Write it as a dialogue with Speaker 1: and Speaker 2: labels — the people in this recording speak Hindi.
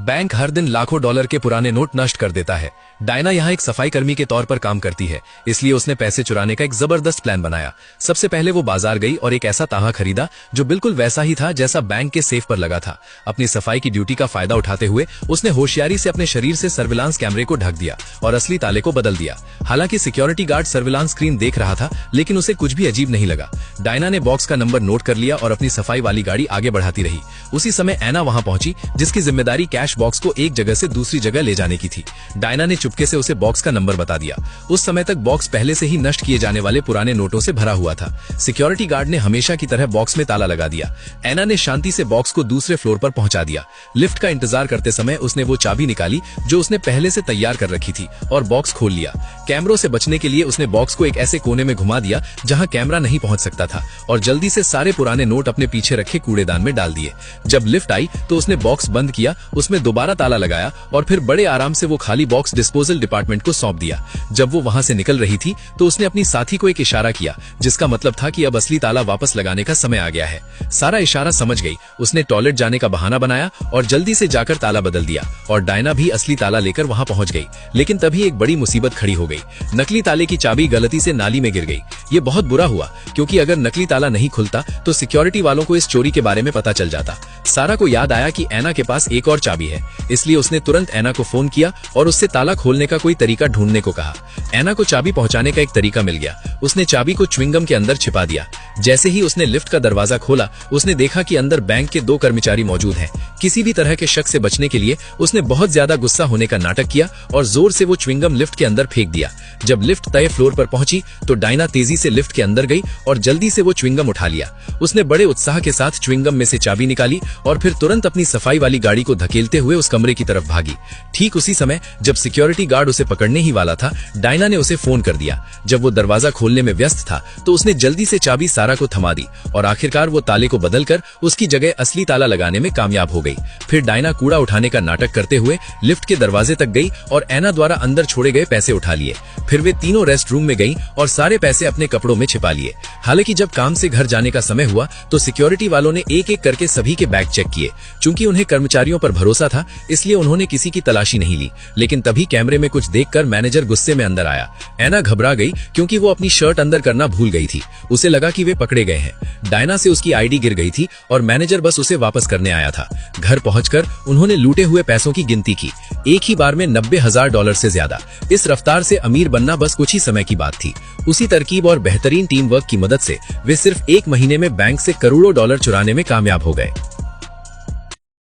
Speaker 1: बैंक हर दिन लाखों डॉलर के पुराने नोट नष्ट कर देता है। डायना यहाँ एक सफाई कर्मी के तौर पर काम करती है, इसलिए उसने पैसे चुराने का एक जबरदस्त प्लान बनाया। सबसे पहले वो बाजार गई और एक ऐसा ताहा खरीदा जो बिल्कुल वैसा ही था जैसा बैंक के सेफ पर लगा था। अपनी सफाई की ड्यूटी का फायदा उठाते हुए उसने होशियारी से अपने शरीर से सर्विलांस कैमरे को ढक दिया और असली ताले को बदल दिया। हालांकि सिक्योरिटी गार्ड सर्विलांस स्क्रीन देख रहा था, लेकिन उसे कुछ भी अजीब नहीं लगा। डायना ने बॉक्स का नंबर नोट कर लिया और अपनी सफाई वाली गाड़ी आगे बढ़ाती रही। उसी समय एना वहां पहुंची, जिसकी जिम्मेदारी कैश बॉक्स को एक जगह से दूसरी जगह ले जाने की थी। डायना ने चुपके से उसे बॉक्स का नंबर बता दिया। उस समय तक बॉक्स पहले से ही नष्ट किए जाने वाले पुराने नोटों से भरा हुआ था। सिक्योरिटी गार्ड ने हमेशा की तरह बॉक्स में ताला लगा दिया। एना ने शांति से बॉक्स को दूसरे फ्लोर पर पहुंचा दिया। लिफ्ट का इंतजार करते समय उसने वो चाबी निकाली जो उसने पहले से तैयार कर रखी थी और बॉक्स खोल लिया। कैमरों से बचने के लिए उसने बॉक्स को एक ऐसे कोने में घुमा दिया जहां कैमरा नहीं पहुंच सकता था और जल्दी से सारे पुराने नोट अपने पीछे रखे कूड़ेदान में डाल दिए। जब लिफ्ट आई तो उसने बॉक्स बंद किया, उसमें दोबारा ताला लगाया और फिर बड़े आराम से वो खाली बॉक्स डिस्पोजल डिपार्टमेंट को सौंप दिया। जब वो वहां से निकल रही थी तो उसने अपनी साथी को एक इशारा किया, जिसका मतलब था कि अब असली ताला वापस लगाने का समय आ गया है। सारा इशारा समझ गई। उसने टॉयलेट जाने का बहाना बनाया और जल्दी से जाकर ताला बदल दिया और डायना भी असली ताला लेकर वहां पहुंच गई। लेकिन तभी एक बड़ी मुसीबत खड़ी हो गई। नकली ताले की चाबी गलती से नाली में गिर गई। ये बहुत बुरा हुआ, क्योंकि अगर नकली ताला नहीं खुलता तो सिक्योरिटी वालों को इस चोरी के बारे में पता चल जाता। सारा को याद आया कि एना के पास एक और चाबी है, इसलिए उसने तुरंत एना को फोन किया और उससे ताला खोलने का कोई तरीका ढूंढने को कहा। एना को चाबी पहुंचाने का एक तरीका मिल गया। उसने चाबी को च्युइंगम के अंदर छिपा दिया। जैसे ही उसने लिफ्ट का दरवाजा खोला, उसने देखा कि अंदर बैंक के 2 कर्मचारी मौजूद हैं। किसी भी तरह के शक से बचने के लिए उसने बहुत ज्यादा गुस्सा होने का नाटक किया और जोर से वो च्युइंगम लिफ्ट के अंदर फेंक दिया। जब लिफ्ट तय फ्लोर पर पहुंची तो डायना तेजी से लिफ्ट के अंदर गई और जल्दी से वो च्युइंगम उठा लिया। उसने बड़े उत्साह के साथ च्युइंगम में से चाबी निकाली और फिर तुरंत अपनी सफाई वाली गाड़ी को धकेलते हुए उस कमरे की तरफ भागी। ठीक उसी समय जब सिक्योरिटी गार्ड उसे पकड़ने ही वाला था, डायना ने उसे फोन कर दिया। जब वो दरवाजा खोलने में व्यस्त था तो उसने जल्दी से चाबी सारा को थमा दी और आखिरकार वो ताले को बदलकर उसकी जगह असली ताला लगाने में कामयाब हो गई। फिर डायना कूड़ा उठाने का नाटक करते हुए लिफ्ट के दरवाजे तक गई और एना द्वारा अंदर छोड़े गए पैसे उठा लिए। फिर वे तीनों रेस्ट रूम में गईं और सारे पैसे अपने कपड़ों में छिपा लिए। हालांकि जब काम से घर जाने का समय हुआ तो सिक्योरिटी वालों ने एक एक करके सभी के बैग चेक किए। चूंकि उन्हें कर्मचारियों पर भरोसा था, इसलिए उन्होंने किसी की तलाशी नहीं ली। लेकिन तभी कैमरे में कुछ देखकर मैनेजर गुस्से में अंदर आया। एना घबरा गई क्योंकि वो अपनी शर्ट अंदर करना भूल गई थी। उसे लगा कि वे पकड़े गए हैं। डायना से उसकी आईडी गिर गई थी और मैनेजर बस उसे वापस करने आया था। घर पहुंचकर उन्होंने लूटे हुए पैसों की गिनती की। एक ही बार में $90,000 से ज्यादा। इस रफ्तार से अमीर बनना बस कुछ ही समय की बात थी। उसी तरकीब और बेहतरीन टीम वर्क की मदद से वे सिर्फ 1 महीने में बैंक से करोड़ों डॉलर चुराने में कामयाब हो गए।